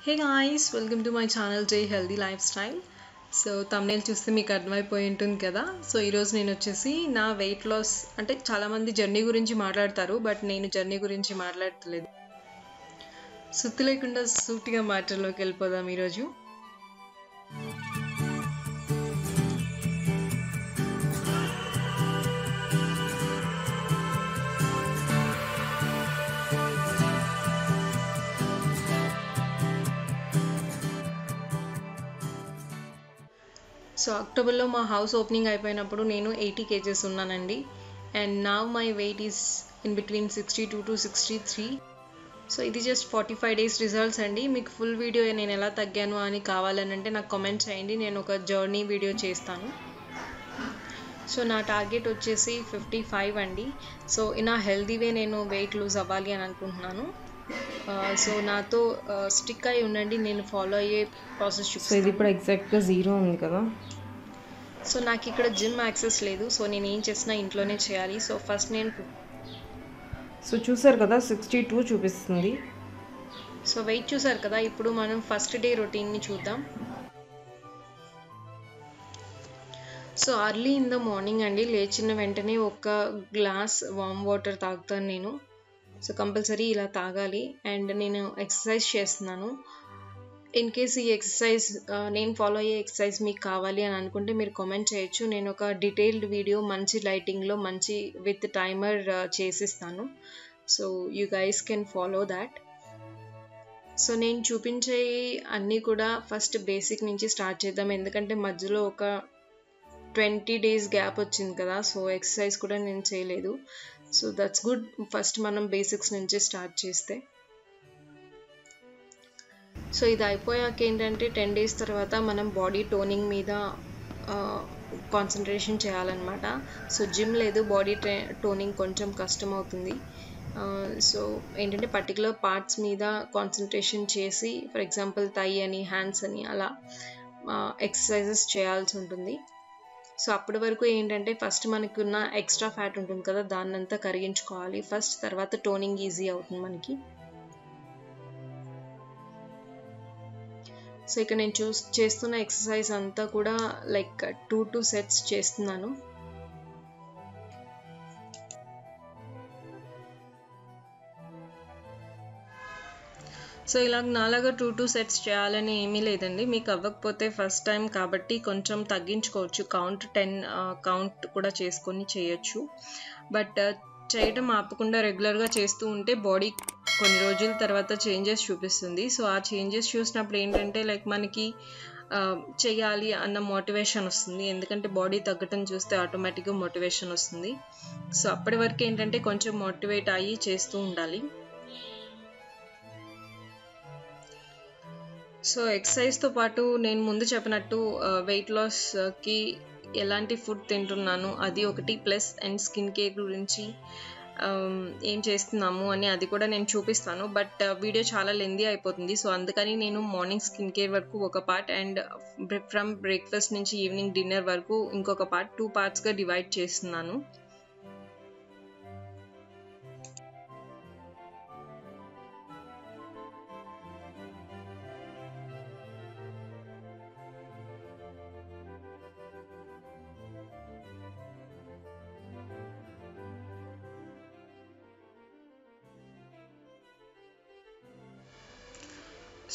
Hey guys, welcome to my channel J Healthy Lifestyle. So thumbnail చూస్తే మీకు అర్థమైపోయి ఉంటుంది కదా. సో ఈరోజు నేను వచ్చేసి నా వెయిట్ లాస్ అంటే చాలామంది జర్నీ గురించి మాట్లాడతారు, బట్ నేను జర్నీ గురించి మాట్లాడట్లేదు. సుత్తి లేకుండా సూటిగా మ్యాటర్లోకి వెళ్ళిపోదాం ఈరోజు. సో అక్టోబర్లో మా హౌస్ ఓపెనింగ్ అయిపోయినప్పుడు నేను 80 kgs ఉన్నానండి. And now my weight is in between 62 to 63. So ఇది జస్ట్ 45 days రిజల్ట్స్ అండి. మీకు ఫుల్ వీడియో నేను ఎలా తగ్గాను అని కావాలనంటే నాకు కామెంట్ చేయండి, నేను ఒక జర్నీ వీడియో చేస్తాను. సో నా టార్గెట్ వచ్చేసి 55 అండి. సో ఇన్ ఆ హెల్దీ వే నేను వెయిట్ లూజ్ అవ్వాలి అని అనుకుంటున్నాను. సో నాతో స్టిక్ అయి ఉండండి, నేను ఫాలో అయ్యే ప్రాసెస్ సో ఇది ఇప్పుడు ఎగ్జాక్ట్గా 0 ఉంది కదా. సో నాకు ఇక్కడ జిమ్ యాక్సెస్ లేదు, సో నేను ఏం చేసినా ఇంట్లోనే చేయాలి. సో ఫస్ట్ నేను సో చూసారు కదా 62 చూపిస్తుంది. సో వెయిట్ చూసారు కదా. ఇప్పుడు మనం ఫస్ట్ డే రొటీన్ని చూద్దాం. So early in the morning అండి, లేచిన వెంటనే ఒక గ్లాస్ వామ్ వాటర్ తాగుతాను నేను. సో కంపల్సరీ ఇలా తాగాలి. అండ్ నేను ఎక్సర్సైజ్ చేస్తున్నాను. ఇన్ కేస్ ఈ ఎక్సర్సైజ్ నేను ఫాలో అయ్యే ఎక్సర్సైజ్ మీకు కావాలి అని అనుకుంటే మీరు కామెంట్ చేయొచ్చు. నేను ఒక డీటెయిల్డ్ వీడియో మంచి లైటింగ్లో మంచి విత్ టైమర్ చేసిస్తాను. So you guys can follow that. So నేను చూపించే అన్నీ కూడా ఫస్ట్ బేసిక్ నుంచి స్టార్ట్ చేద్దాం, ఎందుకంటే మధ్యలో ఒక 20 days గ్యాప్ వచ్చింది కదా. సో ఎక్సర్సైజ్ కూడా నేను చేయలేదు. So that's good. ఫస్ట్ మనం బేసిక్స్ నుంచి స్టార్ట్ చేస్తే. సో ఇది అయిపోయాక ఏంటంటే 10 days తర్వాత మనం బాడీ టోనింగ్ మీద కాన్సన్ట్రేషన్ చేయాలన్నమాట. సో జిమ్ లేదు, బాడీ టోనింగ్ కొంచెం కష్టం అవుతుంది. సో ఏంటంటే పర్టికులర్ పార్ట్స్ మీద కాన్సన్ట్రేషన్ చేసి, ఫర్ ఎగ్జాంపుల్ థై అని, హ్యాండ్స్ అని అలా ఎక్సర్సైజెస్ చేయాల్సి ఉంటుంది. సో అప్పటి వరకు ఏంటంటే ఫస్ట్ మనకున్న ఎక్స్ట్రా ఫ్యాట్ ఉంటుంది కదా, దాన్నంతా కరిగించుకోవాలి ఫస్ట్, తర్వాత టోనింగ్ ఈజీ అవుతుంది మనకి. సో ఇక్కడ నేను చేస్తున్న ఎక్సర్సైజ్ అంతా కూడా లైక్ 2 sets చేస్తున్నాను. సో ఇలా నాలాగా 2 sets చేయాలని ఏమీ లేదండి. మీకు అవ్వకపోతే ఫస్ట్ టైం కాబట్టి కొంచెం తగ్గించుకోవచ్చు, కౌంట్ కూడా చేసుకొని చేయొచ్చు. బట్ చేయడం ఆపకుండా రెగ్యులర్గా చేస్తూ ఉంటే బాడీ కొన్ని రోజుల తర్వాత చేంజెస్ చూపిస్తుంది. సో ఆ చేంజెస్ చూసినప్పుడు ఏంటంటే లైక్ మనకి చేయాలి అన్న మోటివేషన్ వస్తుంది, ఎందుకంటే బాడీ తగ్గటం చూస్తే ఆటోమేటిక్గా మోటివేషన్ వస్తుంది. సో అప్పటి వరకు ఏంటంటే కొంచెం మోటివేట్ అయ్యి చేస్తూ ఉండాలి. సో ఎక్సర్సైజ్తో పాటు నేను ముందు చెప్పినట్టు వెయిట్ లాస్కి ఎలాంటి ఫుడ్ తింటున్నాను అది ఒకటి, ప్లస్ అండ్ స్కిన్ కేర్ గురించి ఏం చేస్తున్నాము అని అది కూడా నేను చూపిస్తాను. బట్ వీడియో చాలా లెందీ అయిపోతుంది. సో అందుకని నేను మార్నింగ్ స్కిన్ కేర్ వరకు ఒక పార్ట్, అండ్ ఫ్రమ్ బ్రేక్ఫాస్ట్ నుంచి ఈవినింగ్ డిన్నర్ వరకు ఇంకొక పార్ట్, 2 partsగా డివైడ్ చేస్తున్నాను.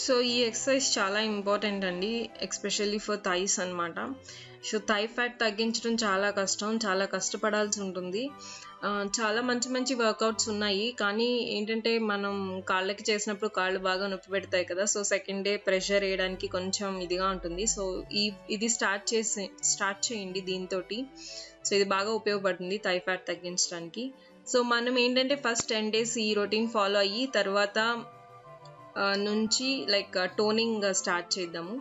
సో ఈ ఎక్సర్సైజ్ చాలా ఇంపార్టెంట్ అండి, ఎస్పెషల్లీ ఫర్ థైస్ అనమాట. సో థై ఫ్యాట్ తగ్గించడం చాలా కష్టం, చాలా కష్టపడాల్సి ఉంటుంది. చాలా మంచి మంచి వర్కౌట్స్ ఉన్నాయి, కానీ ఏంటంటే మనం కాళ్ళకి చేసినప్పుడు కాళ్ళు బాగా నొప్పి పెడతాయి కదా. సో సెకండ్ డే ప్రెషర్ వేయడానికి కొంచెం ఇదిగా ఉంటుంది. సో ఇది స్టార్ట్ చేయండి దీంతో. సో ఇది బాగా ఉపయోగపడుతుంది థై ఫ్యాట్ తగ్గించడానికి. సో మనం ఏంటంటే ఫస్ట్ 10 days ఈ రొటీన్ ఫాలో అయ్యి తర్వాత నుంచి లైక్ టోనింగ్ స్టార్ట్ చేద్దాము.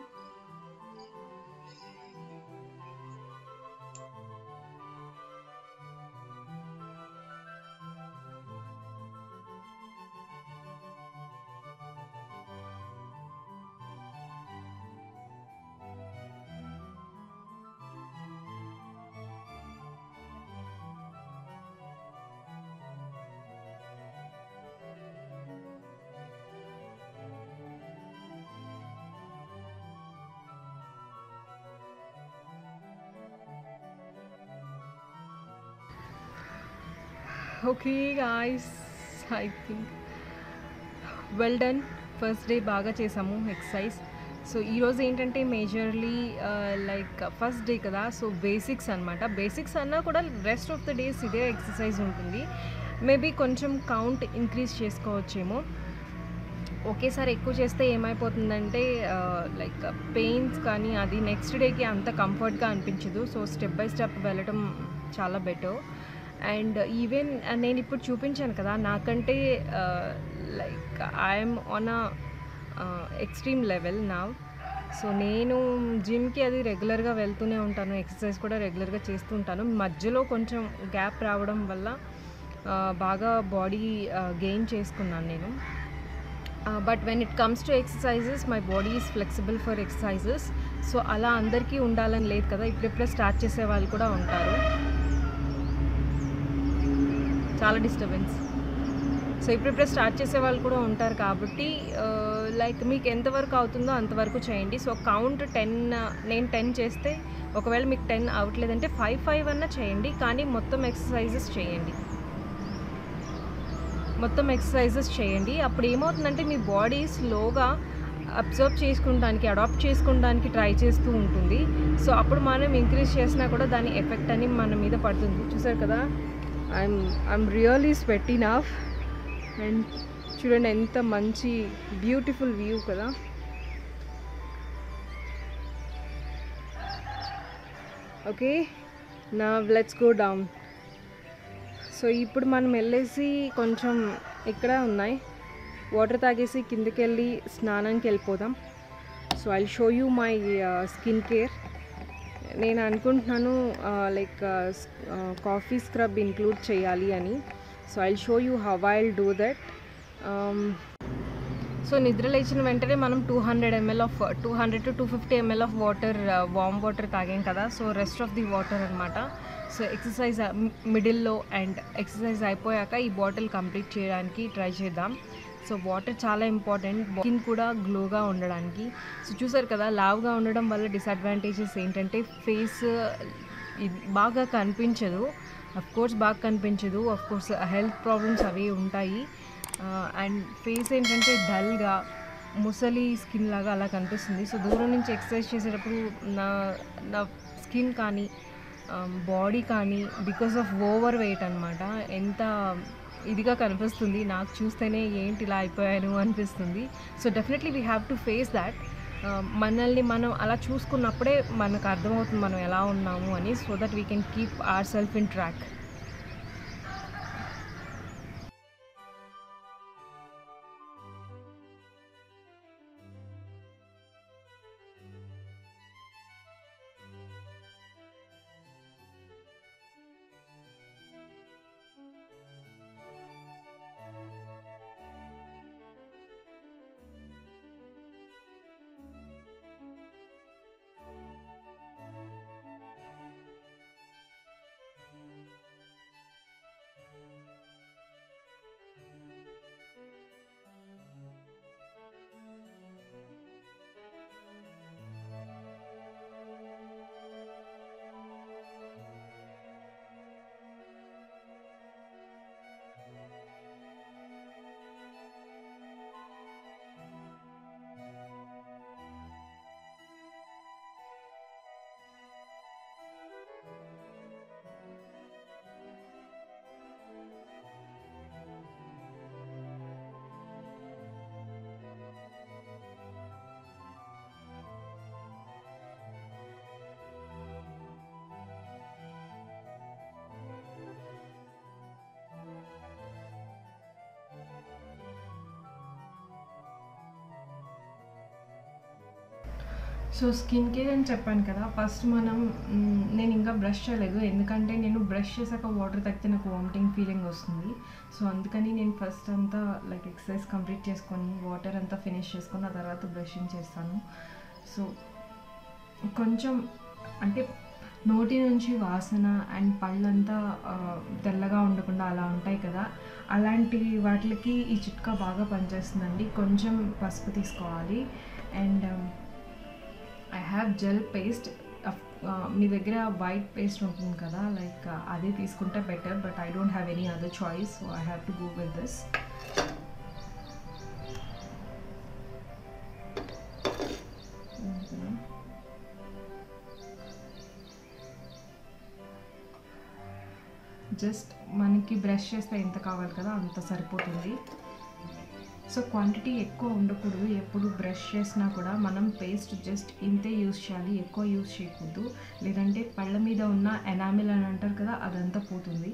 Okay guys, I think well done. First day బాగా చేసాము ఎక్సర్సైజ్. సో ఈరోజు ఏంటంటే మేజర్లీ లైక్ ఫస్ట్ డే కదా, సో బేసిక్స్ అనమాట. బేసిక్స్ అన్నా కూడా రెస్ట్ ఆఫ్ ద డేస్ ఇదే ఎక్సర్సైజ్ ఉంటుంది. మేబీ కొంచెం కౌంట్ ఇంక్రీజ్ చేసుకోవచ్చేమో. ఒకేసారి ఎక్కువ చేస్తే ఏమైపోతుందంటే లైక్ పెయిన్స్ కానీ అది నెక్స్ట్ డేకి అంత కంఫర్ట్గా అనిపించదు. సో స్టెప్ బై స్టెప్ వెళ్ళటం చాలా బెటర్. అండ్ ఈవెన్ నేను ఇప్పుడు చూపించాను కదా, నాకంటే like I'm on a extreme level నా. సో నేను జిమ్కి అది రెగ్యులర్గా వెళ్తూనే ఉంటాను, ఎక్సర్సైజ్ కూడా రెగ్యులర్గా చేస్తూ ఉంటాను. మధ్యలో కొంచెం గ్యాప్ రావడం వల్ల బాగా బాడీ గెయిన్ చేసుకున్నాను నేను. But when it comes to exercises my body is flexible for exercises. So అలా అందరికీ ఉండాలని లేదు కదా, ఇప్పుడిప్పుడే స్టార్ట్ చేసే వాళ్ళు కూడా ఉంటారు. చాలా డిస్టర్బెన్స్. సో ఇప్పుడిప్పుడే స్టార్ట్ చేసే వాళ్ళు కూడా ఉంటారు కాబట్టి లైక్ మీకు ఎంతవరకు అవుతుందో అంతవరకు చేయండి. సో కౌంట్ 10, నేను 10 చేస్తే ఒకవేళ మీకు 10 అవ్వట్లేదంటే 5 అన్నా చేయండి, కానీ మొత్తం ఎక్సర్సైజెస్ చేయండి. అప్పుడు ఏమవుతుందంటే మీ బాడీ స్లోగా అబ్జర్వ్ చేసుకోవడానికి, అడాప్ట్ చేసుకోవడానికి ట్రై చేస్తూ ఉంటుంది. సో అప్పుడు మనం ఇంక్రీజ్ చేసినా కూడా దాని ఎఫెక్ట్ అని మన మీద పడుతుంది. చూసారు కదా, I'm really sweaty now. And చూడండి ఎంత మంచి బ్యూటిఫుల్ వ్యూ కదా. Okay, now let's go down. So ఇప్పుడు మనం వెళ్ళేసి కొంచెం ఇక్కడ ఉన్నాయి వాటర్ తాగేసి కిందకి వెళ్ళి స్నానానికి వెళ్ళిపోదాం. So I show you my skin care. నేను అనుకుంటున్నాను లైక్ కాఫీ స్క్రబ్ ఇంక్లూడ్ చేయాలి అని. So I show you how I will do that. So నిద్ర లేచిన వెంటనే మనం 200 to 250 ml of water, warm water తాగాం కదా. So rest of the water అనమాట. సో ఎక్సర్సైజ్ మిడిల్లో అండ్ ఎక్సర్సైజ్ అయిపోయాక ఈ బాటిల్ కంప్లీట్ చేయడానికి ట్రై చేద్దాం. సో వాటర్ చాలా ఇంపార్టెంట్ స్కిన్ కూడా గ్లోగా ఉండడానికి. సో చూసారు కదా, లావుగా ఉండడం వల్ల డిసడ్వాంటేజెస్ ఏంటంటే ఫేస్ బాగా కనిపించదు. అఫ్కోర్స్ బాగా కనిపించదు, అఫ్కోర్స్ హెల్త్ ప్రాబ్లమ్స్ అవి ఉంటాయి. అండ్ ఫేస్ ఏంటంటే డల్గా ముసలి స్కిన్ లాగా అలా కనిపిస్తుంది. సో దూరం నుంచి ఎక్సర్సైజ్ చేసేటప్పుడు నా స్కిన్ కానీ బాడీ కానీ బికాస్ ఆఫ్ ఓవర్ వెయిట్ అనమాట ఎంత ఇదిగా కనిపిస్తుంది. నాకు చూస్తేనే ఏంటి ఇలా అయిపోయాను అనిపిస్తుంది. So definitely we have to face that. మనల్ని మనం అలా చూసుకున్నప్పుడే మనకు అర్థమవుతుంది మనం ఎలా ఉన్నాము అని. So that we can keep our self in track. So skin care అని చెప్పాను కదా, ఫస్ట్ నేను ఇంకా బ్రష్ చేయలేదు, ఎందుకంటే నేను బ్రష్ చేశాక వాటర్ తాగితే నాకు వామిటింగ్ ఫీలింగ్ వస్తుంది. సో అందుకని నేను ఫస్ట్ అంతా లైక్ ఎక్సర్సైజ్ కంప్లీట్ చేసుకొని వాటర్ అంతా ఫినిష్ చేసుకొని ఆ తర్వాత బ్రషింగ్ చేస్తాను. సో కొంచెం అంటే నోటి నుంచి వాసన అండ్ పళ్ళంతా తెల్లగా ఉండకుండా అలా ఉంటాయి కదా, అలాంటి వాటికి ఈ చిట్కా బాగా పనిచేస్తుందండి. కొంచెం పసుపు తీసుకోవాలి and I have gel paste. మీ దగ్గర వైట్ పేస్ట్ ఉంటుంది కదా, లైక్ అదే తీసుకుంటే better. But I don't have any other choice, so I have to go with this. Just మనకి బ్రష్ చేస్తే ఎంత కావాలి కదా అంత సరిపోతుంది. సో క్వాంటిటీ ఎక్కువ ఉండకూడదు. ఎప్పుడు బ్రష్ చేసినా కూడా మనం పేస్ట్ జస్ట్ ఇంతే యూస్ చేయాలి, ఎక్కువ యూస్ చేయకూడదు. లేదంటే పళ్ళ మీద ఉన్న ఎనామిల్ అని అంటారు కదా, అదంతా పోతుంది.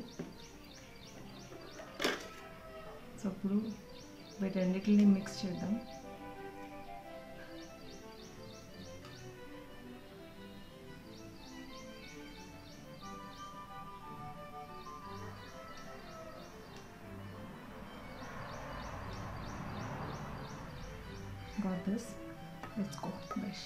సో ఇప్పుడు వీటన్నిటిని మిక్స్ చేద్దాం. Got this. Let's go brush.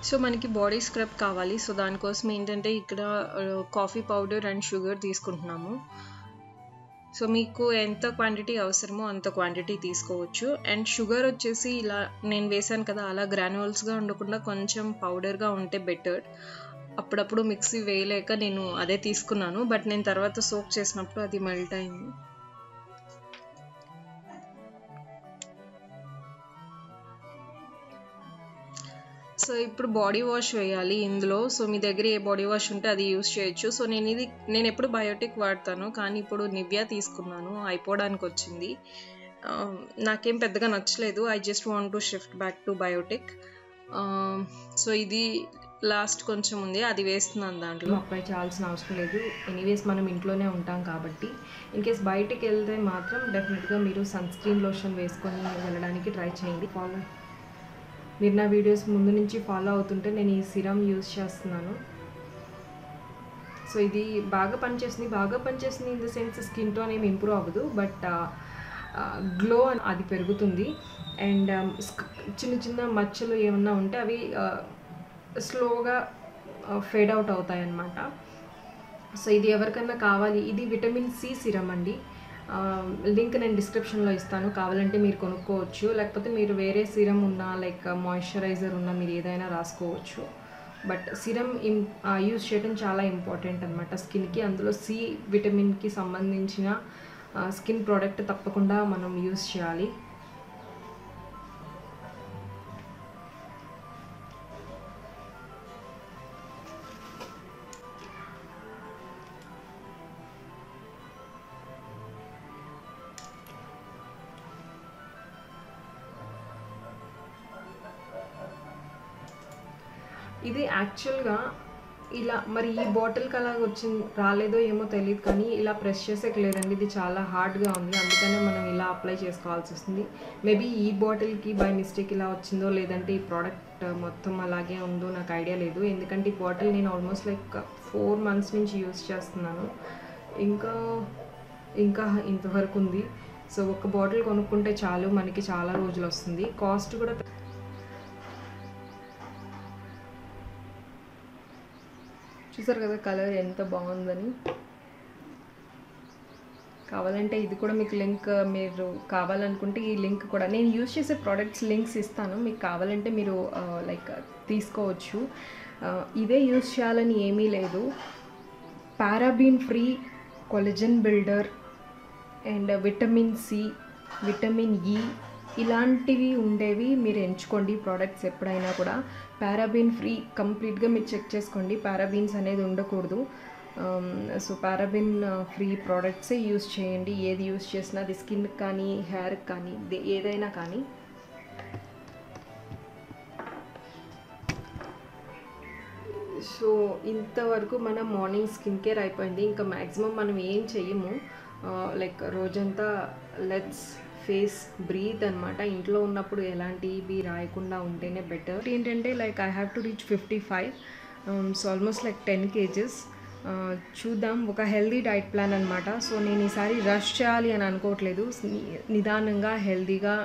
So మనకి బాడీ స్క్రబ్ కావాలి. సో దానికోసం ఏంటంటే ఇక్కడ కాఫీ పౌడర్ అండ్ షుగర్ తీసుకుంటున్నాము. సో మీకు ఎంత క్వాంటిటీ అవసరమో అంత క్వాంటిటీ తీసుకోవచ్చు. అండ్ షుగర్ వచ్చేసి ఇలా నేను వేసాను కదా, అలా గ్రాన్యూల్స్గా ఉండకుండా కొంచెం పౌడర్గా ఉంటే బెటర్. అప్పుడప్పుడు మిక్సీ వేయలేక నేను అదే తీసుకున్నాను, బట్ నేను తర్వాత సోక్ చేసినప్పుడు అది మెల్ట్ అయింది. సో ఇప్పుడు బాడీ వాష్ వేయాలి ఇందులో. సో మీ దగ్గర ఏ బాడీ వాష్ ఉంటే అది యూస్ చేయొచ్చు. సో నేను ఎప్పుడు బయోటిక్ వాడతాను, కానీ ఇప్పుడు నివ్యా తీసుకున్నాను, అయిపోవడానికి వచ్చింది. నాకేం పెద్దగా నచ్చలేదు. I just want to shift back to Biotique. So ఇది లాస్ట్ కొంచెం ఉంది, అది వేస్తున్నాను. దాంట్లో అప్లై చేయాల్సిన అవసరం లేదు. ఎనీవేస్ మనం ఇంట్లోనే ఉంటాం కాబట్టి. ఇన్ కేస్ బయటికి వెళ్తే మాత్రం డెఫినెట్గా మీరు సన్ స్క్రీన్ లోషన్ వేసుకొని వెళ్ళడానికి ట్రై చేయండి. మీరు నా వీడియోస్ ముందు నుంచి ఫాలో అవుతుంటే నేను ఈ సిరమ్ యూజ్ చేస్తున్నాను. సో ఇది బాగా పనిచేస్తుంది in the sense skin tone ఏమి ఇంప్రూవ్ అవ్వదు, బట్ గ్లో అది పెరుగుతుంది. అండ్ చిన్న చిన్న మచ్చలు ఏమన్నా ఉంటే అవి స్లోగా ఫేడ్ అవుట్ అవుతాయి అన్నమాట. సో ఇది ఎవరికన్నా కావాలి, ఇది విటమిన్ సి సిరమ్ అండి. లింక్ నేను డిస్క్రిప్షన్లో ఇస్తాను, కావాలంటే మీరు కొనుక్కోవచ్చు. లేకపోతే మీరు వేరే సిరమ్ ఉన్నా, లైక్ మాయిశ్చరైజర్ ఉన్నా, మీరు ఏదైనా రాసుకోవచ్చు. బట్ సిరమ్ యూజ్ చేయడం చాలా ఇంపార్టెంట్ అనమాట స్కిన్కి. అందులో సి విటమిన్కి సంబంధించిన స్కిన్ ప్రోడక్ట్ తప్పకుండా మనం యూజ్ చేయాలి. ఇది యాక్చువల్గా ఇలా మరి ఈ బాటిల్కి అలా రాలేదో ఏమో తెలియదు, కానీ ఇలా ప్రెస్ చేసేకి లేదండి. ఇది చాలా హార్డ్గా ఉంది, అందుకనే మనం ఇలా అప్లై చేసుకోవాల్సి వస్తుంది. మేబీ ఈ బాటిల్కి బై మిస్టేక్ ఇలా వచ్చిందో, లేదంటే ఈ ప్రోడక్ట్ మొత్తం అలాగే ఉందో నాకు ఐడియా లేదు. ఎందుకంటే ఈ బాటిల్ నేను ఆల్మోస్ట్ లైక్ 4 months నుంచి యూజ్ చేస్తున్నాను. ఇంకా ఇంతవరకు ఉంది. సో ఒక బాటిల్ కొనుక్కుంటే చాలు, మనకి చాలా రోజులు వస్తుంది. కాస్ట్ కూడా చూసారు కదా కలర్ ఎంత బాగుందని. కావాలంటే ఇది కూడా మీకు లింక్, మీరు కావాలనుకుంటే ఈ లింక్ కూడా నేను యూజ్ చేసే ప్రోడక్ట్స్ లింక్స్ ఇస్తాను, మీకు కావాలంటే మీరు లైక్ తీసుకోవచ్చు. ఇదే యూజ్ చేయాలని ఏమీ లేదు. Paraben free collagen builder and vitamin C, vitamin E ఇలాంటివి ఉండేవి మీరు ఎంచుకోండి ప్రోడక్ట్స్ ఎప్పుడైనా కూడా. పారాబిన్ ఫ్రీ కంప్లీట్గా మీరు చెక్ చేసుకోండి, పారాబిన్స్ అనేది ఉండకూడదు. సో పారాబిన్ ఫ్రీ ప్రోడక్ట్సే యూజ్ చేయండి. ఏది యూజ్ చేసినా అది స్కిన్కి కానీ హెయిర్కి కానీ ఏదైనా కానీ. సో ఇంతవరకు మన మార్నింగ్ స్కిన్ కేర్ అయిపోయింది. ఇంకా మ్యాక్సిమం మనం ఏం చెయ్యము, లైక్ రోజంతా లెట్స్ ఫేస్ బ్రీత్ అనమాట. ఇంట్లో ఉన్నప్పుడు ఎలాంటివి రాయకుండా ఉంటేనే బెటర్. ఏంటంటే like I have to reach 55, so almost like 10 kgs. చూద్దాం. ఒక హెల్దీ డైట్ ప్లాన్ అనమాట. సో నేను ఈసారి రష్ చేయాలి అని అనుకోవట్లేదు. నిదానంగా హెల్దీగా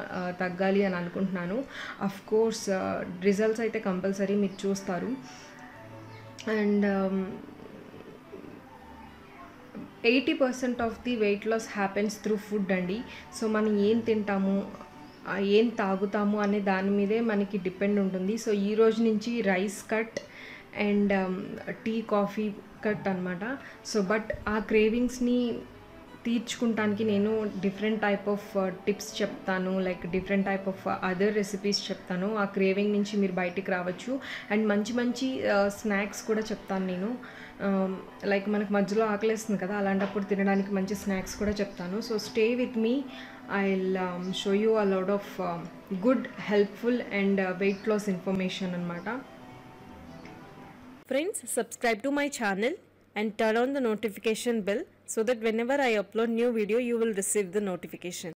తగ్గాలి అని అనుకుంటున్నాను. అఫ్ కోర్స్ రిజల్ట్స్ అయితే కంపల్సరీ మీరు చూస్తారు. And 80% of the weight loss happens through food అండి. సో మనం ఏం తింటాము, ఏం తాగుతాము అనే దాని మీదే మనకి డిపెండ్ ఉంటుంది. సో ఈ రోజు నుంచి rice cut and tea coffee cut అనమాట. సో బట్ ఆ క్రేవింగ్స్ని తీర్చుకుంటానికి నేను డిఫరెంట్ టైప్ ఆఫ్ టిప్స్ చెప్తాను, like different type of other recipes చెప్తాను. ఆ క్రేవింగ్ నుంచి మీరు బయటికి రావచ్చు. అండ్ మంచి మంచి స్నాక్స్ కూడా చెప్తాను నేను. లైక్ మనకు మధ్యలో ఆకలేస్తుంది కదా, అలాంటప్పుడు తినడానికి మంచి స్నాక్స్ కూడా చెప్తాను. So stay with me. I will show you a lot of good helpful and weight loss information అనమాట. Friends, subscribe to my channel and turn on the notification bell so that whenever I upload new video you will receive the notification.